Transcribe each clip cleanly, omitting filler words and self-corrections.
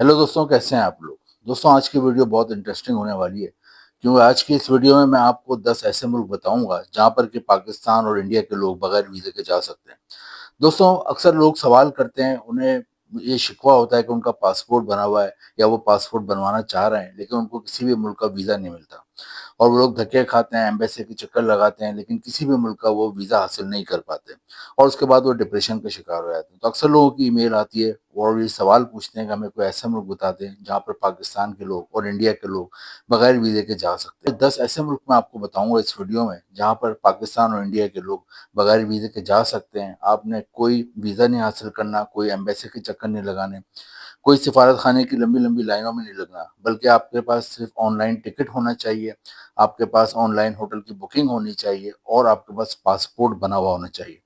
Hello दोस्तों, कैसे हैं आप लोग। दोस्तों, आज की वीडियो बहुत इंटरेस्टिंग होने वाली है, क्योंकि आज की इस वीडियो में मैं आपको 10 ऐसे मुल्क बताऊंगा जहां पर कि पाकिस्तान और इंडिया के लोग बगैर वीज़े के जा सकते हैं। दोस्तों, अक्सर लोग सवाल करते हैं, उन्हें ये शिकवा होता है कि उनका पासपोर्ट बना हुआ है या वो पासपोर्ट बनवाना चाह रहे हैं, लेकिन उनको किसी भी मुल्क का वीज़ा नहीं मिलता और वो लोग धक्के खाते हैं, एम्बेसी के चक्कर लगाते हैं, लेकिन किसी भी मुल्क का वो वीज़ा हासिल नहीं कर पाते और उसके बाद वो डिप्रेशन का शिकार हो जाते हैं। तो अक्सर लोगों की ईमेल आती है और ये सवाल पूछते हैं कि हमें कोई ऐसा मुल्क बता दें जहाँ पर पाकिस्तान के लोग और इंडिया के लोग बगैर वीज़े के जा सकते हैं। 10 ऐसे मुल्क मैं आपको बताऊंगा इस वीडियो में जहाँ पर पाकिस्तान और इंडिया के लोग बगैर वीज़े के जा सकते हैं। आपने कोई वीज़ा नहीं हासिल करना, कोई एम्बेसी के चक्कर नहीं लगाने, कोई सिफारत खाने की लंबी लंबी लाइनों में नहीं लगना, बल्कि आपके पास सिर्फ ऑनलाइन टिकट होना चाहिए, आपके पास ऑनलाइन होटल की बुकिंग होनी चाहिए और आपके पास पासपोर्ट बना हुआ होना चाहिए।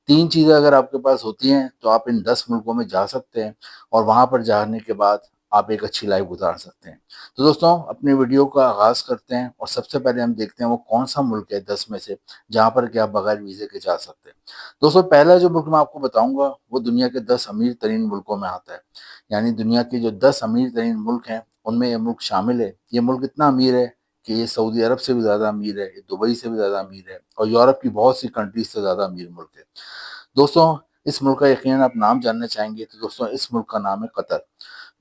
3 चीज़ें अगर आपके पास होती हैं तो आप इन 10 मुल्कों में जा सकते हैं और वहाँ पर जाने के बाद आप एक अच्छी लाइफ गुजार सकते हैं। तो दोस्तों, अपनी वीडियो का आगाज़ करते हैं और सबसे पहले हम देखते हैं वो कौन-सा मुल्क है 10 में से जहाँ पर कि आप बगैर वीज़े के जा सकते हैं। दोस्तों, पहला जो मुल्क मैं आपको बताऊँगा वो दुनिया के 10 अमीर तरीन मुल्कों में आता है। यानी दुनिया के जो 10 अमीर तरीन मुल्क हैं, उनमें ये मुल्क शामिल है। ये मुल्क इतना अमीर है कि ये सऊदी अरब से भी ज़्यादा अमीर है, ये दुबई से भी ज़्यादा अमीर है और यूरोप की बहुत सी कंट्रीज़ से ज़्यादा अमीर मुल्क है। दोस्तों, इस मुल्क का यकीनन आप नाम जानना चाहेंगे, तो दोस्तों इस मुल्क का नाम है कतर।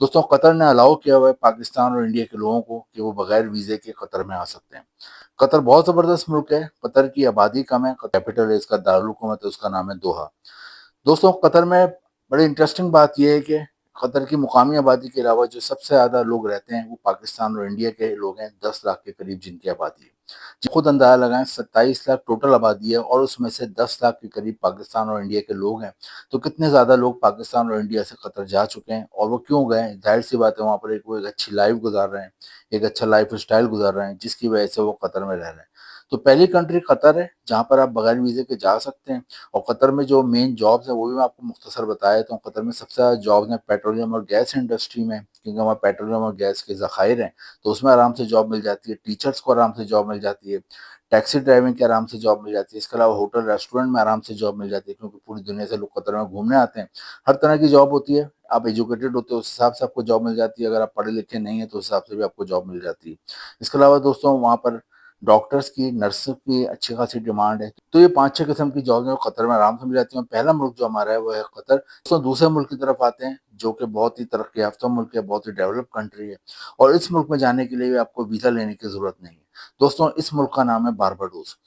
दोस्तों, कतर ने अलाउ किया हुआ है पाकिस्तान और इंडिया के लोगों को कि वो बगैर वीज़े के कतर में आ सकते हैं। कतर बहुत ज़बरदस्त मुल्क है। कतर की आबादी कम है, कैपिटल है इसका दारुल हुकूमत है, उसका नाम है दोहा। दोस्तों, कतर में बड़ी इंटरेस्टिंग बात यह है कि कतर की मुकामी आबादी के अलावा जो सबसे ज़्यादा लोग रहते हैं वो पाकिस्तान और इंडिया के लोग हैं, 10 लाख के करीब जिनकी आबादी है। जी, खुद अंदाजा लगाएं, 27 लाख टोटल आबादी है और उसमें से 10 लाख के करीब पाकिस्तान और इंडिया के लोग हैं। तो कितने ज़्यादा लोग पाकिस्तान और इंडिया से कतर जा चुके हैं और वो क्यों गए? जाहिर सी बात है, वहाँ पर वो एक अच्छी लाइफ गुजार रहे हैं, एक अच्छा लाइफ स्टाइल गुजार रहे हैं, जिसकी वजह से वो कतर में रह रहे हैं। तो पहली कंट्री कतर है जहाँ पर आप बगैर वीज़े के जा सकते हैं। और कतर में जो मेन जॉब्स हैं वो भी मैं आपको मुख्तसर बता देता हूँ। कतर में सबसे ज़्यादा जॉब्स हैं पेट्रोलियम और गैस इंडस्ट्री में, क्योंकि वहाँ पेट्रोलियम और गैस के ज़खायर हैं, तो उसमें आराम से जॉब मिल जाती है। टीचर्स को आराम से जॉब मिल जाती है, टैक्सी ड्राइविंग की आराम से जॉब मिल जाती है। इसके अलावा होटल रेस्टोरेंट में आराम से जॉब मिल जाती है, क्योंकि पूरी दुनिया से लोग कतर में घूमने आते हैं। हर तरह की जॉब होती है। आप एजुकेटेड होते हो उस हिसाब से आपको जॉब मिल जाती है, अगर आप पढ़े लिखे नहीं है तो उस हिसाब से भी आपको जॉब मिल जाती है। इसके अलावा दोस्तों, वहाँ पर डॉक्टर्स की, नर्सों की अच्छी खासी डिमांड है। तो ये 5-6 किस्म की जॉब जो कतर में आराम से मिल जाती है। पहला मुल्क जो हमारा है वो है कतर। दोस्तों, दूसरे मुल्क की तरफ आते हैं जो कि बहुत ही तरक्की याफ्ता मुल्क है, बहुत ही डेवलप कंट्री है और इस मुल्क में जाने के लिए भी आपको वीज़ा लेने की ज़रूरत नहीं है। दोस्तों, इस मुल्क का नाम है बारबाडोस।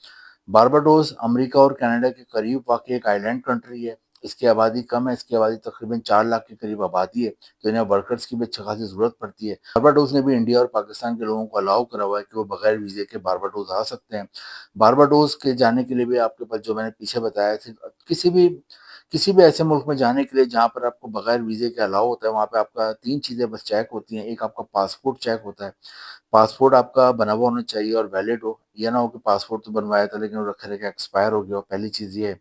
बारबाडोस अमेरिका और कनाडा के करीब वाक़ एक आइलैंड कंट्री है। इसकी आबादी कम है, इसकी आबादी तकरीबन 4 लाख के करीब आबादी है, तो इन्हें वर्कर्स की भी अच्छी खासी ज़रूरत पड़ती है। बारबाडोस ने भी इंडिया और पाकिस्तान के लोगों को अलाउ करा हुआ है कि वो बगैर वीज़े के बारबाडोस आ सकते हैं। बारबाडोस के जाने के लिए भी आपके पास, जो मैंने पीछे बताया था, किसी भी ऐसे मुल्क में जाने के लिए जहाँ पर आपको बगैर वीज़े के अलाउ होता है, वहाँ पे आपका 3 चीज़ें बस चेक होती हैं। एक आपका पासपोर्ट चेक होता है। पासपोर्ट आपका बना हुआ होना चाहिए और वैलिड हो। ये ना हो कि पासपोर्ट तो बनवाया था लेकिन वो रखे-रखे एक्सपायर हो गया हो, पहली चीज़ ये है।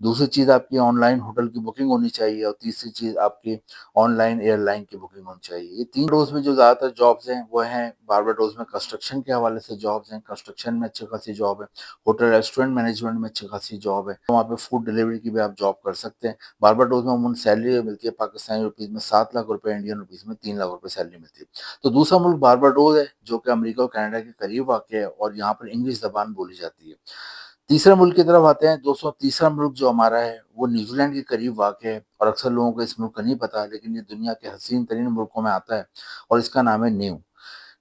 दूसरी चीज़, आपकी ऑनलाइन होटल की बुकिंग होनी चाहिए और तीसरी चीज़, आपकी ऑनलाइन एयरलाइन की बुकिंग होनी चाहिए। ये 3 डोज़ में जो ज़्यादातर जॉब्स हैं वो हैं बारबाडोस में कंस्ट्रक्शन के हवाले से जॉब्स हैं, कंस्ट्रक्शन में अच्छी खासी जॉब है। होटल रेस्टोरेंट मैनेजमेंट में अच्छी खासी जॉब है। वहाँ पे फूड डिलीवरी की भी आप जॉब कर सकते हैं। बारबाडोस में अमूमन सैलरी मिलती है पाकिस्तानी रुपीज़ में 7 लाख रुपए, इंडियन रुपीज़ में 3 लाख रुपए सैलरी मिलती है। तो दूसरा मुल्क बारबाडोस है जो कि अमेरिका और कनाडा के करीब वाक़ है और यहाँ पर इंग्लिश ज़बान बोली जाती है। तीसरे मुल्क की तरफ आते हैं दोस्तों। तीसरा मुल्क जो हमारा है वो न्यूज़ीलैंड के करीब वाक़ है और अक्सर लोगों को इस मुल्क का नहीं पता, लेकिन ये दुनिया के हसीन तरीन मुल्कों में आता है और इसका नाम है न्यू।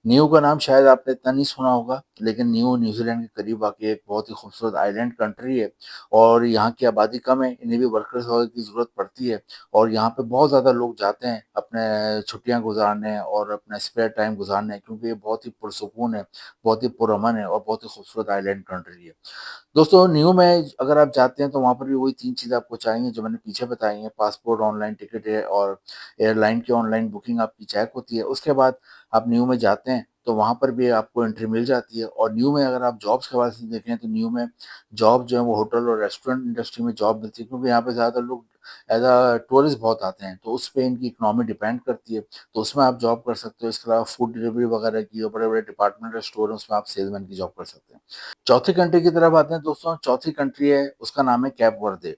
न्यू का नाम शायद आपने इतना नहीं सुना होगा, लेकिन न्यू न्यूज़ीलैंड के करीब वाक़ एक बहुत ही खूबसूरत आइलैंड कंट्री है और यहाँ की आबादी कम है, इन्हें भी वर्कर्स वगैरह की ज़रूरत पड़ती है और यहाँ पे बहुत ज़्यादा लोग जाते हैं अपने छुट्टियाँ गुज़ारने और अपना स्पेयर टाइम गुज़ारने, क्योंकि ये बहुत ही पुरसुकून है, बहुत ही पुरअमन है और बहुत ही खूबसूरत आइलैंड कंट्री है। दोस्तों, न्यू में अगर आप जाते हैं तो वहाँ पर भी वही 3 चीज़ें आपको चाहिए जो मैंने पीछे बताई हैं। पासपोर्ट, ऑनलाइन टिकट है और एयरलाइन की ऑनलाइन बुकिंग आपकी चेक होती है। उसके बाद आप न्यू में जाते हैं तो वहाँ पर भी आपको एंट्री मिल जाती है और न्यू में अगर आप जॉब्स के हवाले से देखें तो न्यू में जॉब जो है वो होटल और रेस्टोरेंट इंडस्ट्री में जॉब मिलती है, क्योंकि यहाँ पे ज़्यादातर लोग एज़ टूरिस्ट बहुत आते हैं, तो उस पे इनकी इकोनॉमी डिपेंड करती है, तो उसमें आप जॉब कर सकते हो। इसके अलावा फूड डिलीवरी वगैरह की और बड़े-बड़े डिपार्टमेंटल स्टोर हैं, उसमें आप सेल्समैन की जॉब कर सकते हैं। चौथी कंट्री की तरफ आते हैं दोस्तों। चौथी कंट्री है, उसका नाम है कैप वर्दे।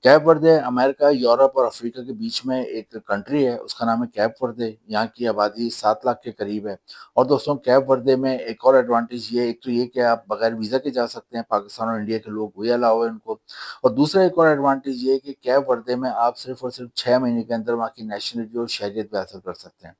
कैप वर्दे अमेरिका, यूरोप और अफ्रीका के बीच में एक कंट्री है, उसका नाम है कैप वर्दे। यहाँ की आबादी 7 लाख के करीब है। और दोस्तों कैप वर्दे में एक और एडवांटेज ये है, एक तो ये कि आप बगैर वीज़ा के जा सकते हैं, पाकिस्तान और इंडिया के लोग वही अलाउ है उनको। और दूसरा एक और एडवांटेज ये है कि कैप वर्दे में आप सिर्फ और सिर्फ 6 महीने के अंदर वहाँ की नेशनलिटी और शहरियत भी हासिल कर सकते हैं।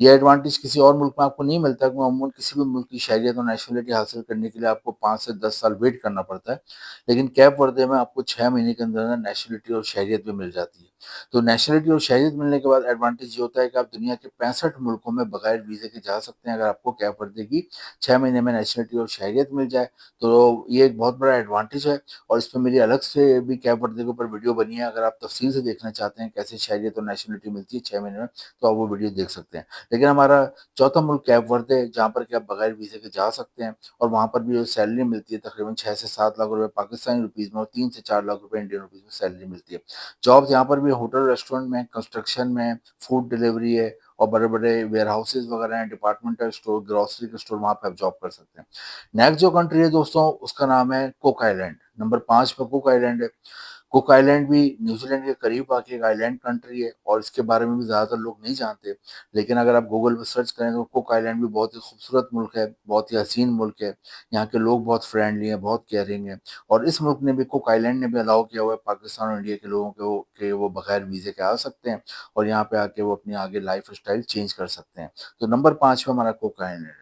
ये एडवांटेज किसी और मुल्क में आपको नहीं मिलता, क्योंकि अमूमन किसी भी मुल्क की शहरियत और नेशनलिटी हासिल करने के लिए आपको 5 से 10 साल वेट करना पड़ता है। लेकिन कैप वर्दे में आपको 6 महीने के अंदर ना नेशनलिटी और शहरियत भी मिल जाती है। तो नेशनलिटी और शहरियत मिलने के बाद एडवांटेज ये होता है कि आप दुनिया के 65 मुल्कों में बगैर वीज़े के जा सकते हैं, अगर आपको कैप वर्दे की 6 महीने में नेशनलिटी और शहरियत मिल जाए, तो ये एक बहुत बड़ा एडवांटेज है। और इस पे मेरी अलग से भी कैप वर्दे के ऊपर वीडियो बनी है, अगर आप तफ़सील से देखना चाहते हैं कैसे शहरियत और नेशनलिटी मिलती है 6 महीने में, तो आप वो वीडियो देख सकते हैं। लेकिन हमारा चौथा मुल्क कैप वर्दे है, जहाँ पर कि आप बगैर वीज़े के जा सकते हैं, और वहाँ पर भी जो सैलरी मिलती है तकरीबन 6 से 7 लाख रुपए पाकिस्तानी रुपीज़ में और 3 से 4 लाख रुपए इंडियन रुपीज़ में सैलरी मिलती है। जॉब्स यहाँ पर भी होटल, रेस्टोरेंट में, कंस्ट्रक्शन में, फूड डिलीवरी है, और बड़े-बड़े वेयरहाउसेज़ वगैरह हैं, डिपार्टमेंटल स्टोर, ग्रोसरी के स्टोर, वहाँ पे आप जॉब कर सकते हैं। नेक्स्ट जो कंट्री है दोस्तों, उसका नाम है कुक आइलैंड। नंबर 5 पे कुक आइलैंड है। कुक आइलैंड भी न्यूजीलैंड के करीब वाक़ एक आइलैंड कंट्री है, और इसके बारे में भी ज़्यादातर लोग नहीं जानते। लेकिन अगर आप गूगल पे सर्च करें तो कुक आइलैंड भी बहुत ही खूबसूरत मुल्क है, बहुत ही हसीन मुल्क है। यहाँ के लोग बहुत फ्रेंडली हैं, बहुत केयरिंग हैं, और इस मुल्क ने भी, कुक आइलैंड ने भी अलाउ किया हुआ है पाकिस्तान और इंडिया के लोगों को कि वो बगैर वीज़े के आ सकते हैं, और यहाँ पे आके वो अपनी आगे लाइफ़स्टाइल चेंज कर सकते हैं। तो नंबर 5 पे हमारा कुक आइलैंड है।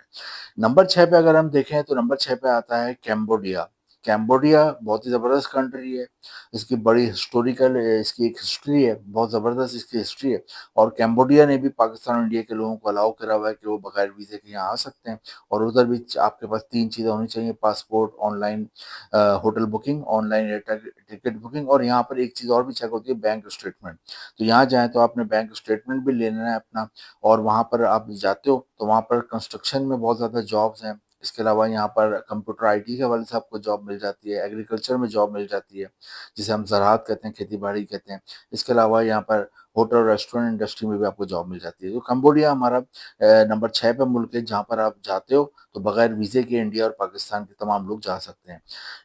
नंबर 6 पे अगर हम देखें तो नंबर 6 पे आता है कैम्बोडिया। कैम्बोडिया बहुत ही ज़बरदस्त कंट्री है। इसकी बड़ी हिस्टोरिकल इसकी एक हिस्ट्री है, बहुत ज़बरदस्त इसकी हिस्ट्री है। और कैम्बोडिया ने भी पाकिस्तान और इंडिया के लोगों को अलाउ करा हुआ है कि वो बगैर वीज़े के यहाँ आ सकते हैं। और उधर भी आपके पास 3 चीज़ें होनी चाहिए, passport, online hotel booking, online air ticket booking, और यहाँ पर एक चीज़ और भी चेक होती है, बैंक स्टेटमेंट। तो यहाँ जाएँ तो आपने बैंक स्टेटमेंट भी लेना है अपना, और वहाँ पर आप जाते हो तो वहाँ पर कंस्ट्रक्शन में बहुत ज़्यादा जॉब्स हैं। इसके अलावा यहाँ पर कंप्यूटर आईटी के हवाले से आपको जॉब मिल जाती है, एग्रीकल्चर में जॉब मिल जाती है, जिसे हम ज़राअत कहते हैं, खेती-बाड़ी कहते हैं। इसके अलावा यहाँ पर होटल और रेस्टोरेंट इंडस्ट्री में भी आपको जॉब मिल जाती है। तो कंबोडिया हमारा नंबर 6 पे मुल्क है, जहाँ पर आप जाते हो तो बगैर वीज़े के इंडिया और पाकिस्तान के तमाम लोग जा सकते हैं।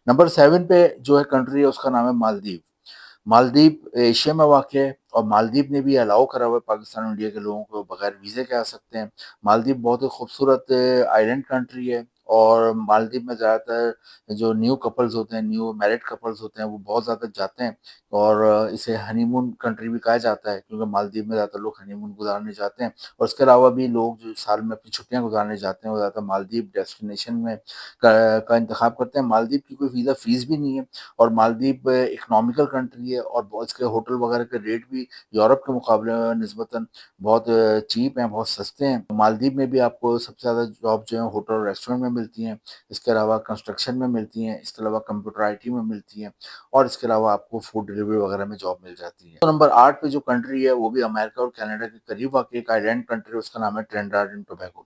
नंबर 7 पे जो है कंट्री है, उसका नाम है मालदीव। मालदीव एशिया में वाक़ है, और मालदीव ने भी अलाउ करा हुआ है पाकिस्तान और इंडिया के लोगों को बगैर वीज़े के आ सकते हैं। मालदीव बहुत ही खूबसूरत आइलैंड कंट्री है, और मालदीव में ज़्यादातर जो न्यू कपल्स होते हैं, न्यू मैरिड कपल्स होते हैं, वो बहुत ज़्यादा जाते हैं। और इसे हनीमून कंट्री भी कहा जाता है, क्योंकि मालदीव में ज़्यादातर लोग हनीमून गुज़ारने जाते हैं। और इसके अलावा भी लोग जो साल में अपनी छुट्टियाँ गुज़ारने जाते हैं, वो ज़्यादातर मालदीव डेस्टिनेशन में का इंतख़ाब करते हैं। मालदीव की कोई वीज़ा फ़ीस भी नहीं है, और मालदीव इकोनॉमिकल कंट्री है, और बहुत इसके होटल वगैरह के रेट भी यूरोप के मुकाबले में निस्बतन बहुत चीप हैं, बहुत सस्ते हैं। मालदीव में भी आपको सबसे ज़्यादा जॉब जो है होटल और रेस्टोरेंट में मिलती हैं, इसके अलावा कंस्ट्रक्शन में मिलती हैं, इसके अलावा कंप्यूटर आईटी में मिलती हैं, और इसके अलावा आपको फूड डिलीवरी वगैरह में जॉब मिल जाती है। तो नंबर 8 पे जो कंट्री है, वो भी अमेरिका और कनाडा के करीब वाक़ एक आइलैंड कंट्री है, उसका नाम है Trinidad and Tobago.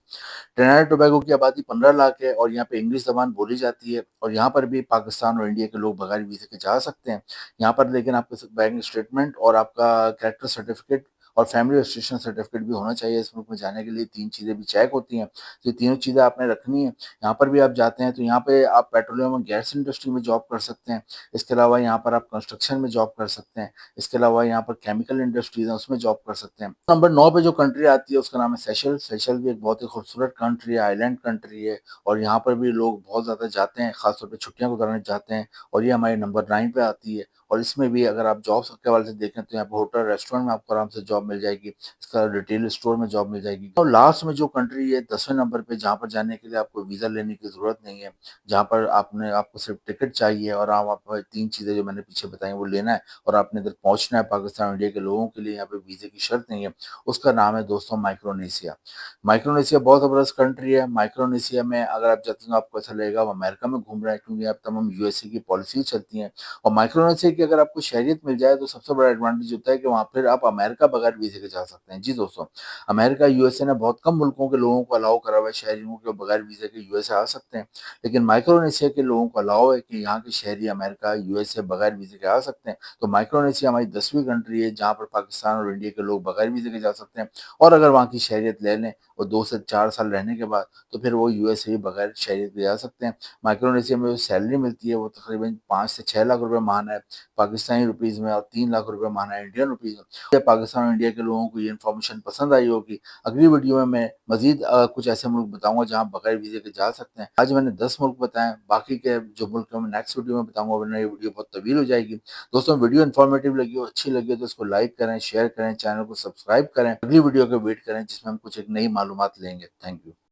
Trinidad and Tobago की आबादी 15 लाख है, और यहाँ पे इंग्लिश ज़बान बोली जाती है, और यहाँ पर भी पाकिस्तान और इंडिया के लोग बगैर वीज़े के जा सकते हैं। यहाँ पर लेकिन आपके साथ बैंक स्टेटमेंट और आपका कैरेक्टर सर्टिफिकेट और फैमिली रजिस्ट्रेशन सर्टिफिकेट भी होना चाहिए। इस मुल्क में जाने के लिए 3 चीज़ें भी चेक होती हैं, तो ये तीनों चीज़ें आपने रखनी है। यहाँ पर भी आप जाते हैं तो यहाँ पे आप पेट्रोलियम और गैस इंडस्ट्री में जॉब कर सकते हैं। इसके अलावा यहाँ पर आप कंस्ट्रक्शन में जॉब कर सकते हैं। इसके अलावा यहाँ पर केमिकल इंडस्ट्रीज़ हैं, उसमें जॉब कर सकते हैं। नंबर 9 पे जो कंट्री आती है, उसका नाम है सेशल्स। सेशल्स भी एक बहुत ही खूबसूरत कंट्री है, आइलैंड कंट्री है, और यहाँ पर भी लोग बहुत ज़्यादा जाते हैं, ख़ास तौर पे छुट्टियाँ गुज़ारने जाते हैं, और ये हमारे नंबर 9 पे आती है। और इसमें भी अगर आप जॉब्स के हवाले से देखें तो यहाँ पे होटल, रेस्टोरेंट में आपको आराम से जॉब मिल जाएगी। इसका रिटेल स्टोर में जॉब मिल जाएगी। और लास्ट में जो कंट्री है 10वें नंबर पे, जहाँ पर जाने के लिए आपको वीज़ा लेने की ज़रूरत नहीं है, जहाँ पर आपको सिर्फ टिकट चाहिए, और आप 3 चीज़ें जो मैंने पीछे बताई वो लेना है, और आपने इधर पहुँचना है। पाकिस्तान और इंडिया के लोगों के लिए यहाँ पे वीज़े की शर्त नहीं है। उसका नाम है दोस्तों माइक्रोनेशिया। माइक्रोनेशिया बहुत ज़बरदस्त कंट्री है। माइक्रोनेशिया में अगर आप जाते हैं तो आपको ऐसा लगेगा आप अमेरिका में घूम रहे हैं, क्योंकि यहाँ तमाम यूएसए की पॉलिसी चलती हैं। और माइक्रोनेशिया की अगर आपको शहरियत मिल जाए तो सबसे बड़ा एडवांटेज होता है कि वहाँ फिर आप अमेरिका बगैर बगैर वीज़े के जा सकते हैं। जी दोस्तों, अमेरिका, यूएसए ने बहुत कम मुल्कों के लोगों को अलाउ करा हुआ है, शहरियों को बगैर वीज़े के यूएसए आ सकते हैं। लेकिन माइक्रोनेशिया के लोगों को अलाउ है कि यहाँ के शहरी अमेरिका, यूएसए बगैर वीज़े के आ सकते हैं। तो माइक्रोनेशिया हमारी 10वीं कंट्री है जहाँ पर पाकिस्तान और इंडिया के लोग बगैर वीज़े के जा सकते हैं, और अगर वहाँ की शहरियत ले लें और 2 से 4 साल रहने के बाद तो फिर वो यूएसए भी बगैर शहरियत के जा सकते हैं। माइक्रोनेशिया में जो सैलरी मिलती है वो तकरीबन 5 से 6 लाख रुपए महीना है पाकिस्तानी रुपीज़ में, और 3 लाख रुपए महीना है इंडियन रुपीज़ में। पाकिस्तान और इंडिया के लोगों को ये इन्फॉर्मेशन पसंद आई होगी। अगली वीडियो में मैं मज़ीद कुछ ऐसे मुल्क बताऊँगा जहाँ बगैर वीज़े के जा सकते हैं। आज मैंने 10 मुल्क बताए, बाकी के जो मुल्क हैं मैं नेक्स्ट वीडियो में बताऊँगा, वरना ये वीडियो बहुत तवील हो जाएगी। दोस्तों, वीडियो इन्फॉर्मेटिव लगी हो, अच्छी लगी हो तो इसको लाइक करें, शेयर करें, चैनल को सब्सक्राइब करें। अगली वीडियो का वेट करें जिसमें हम कुछ एक नई मालूमात लेंगे। Thank you.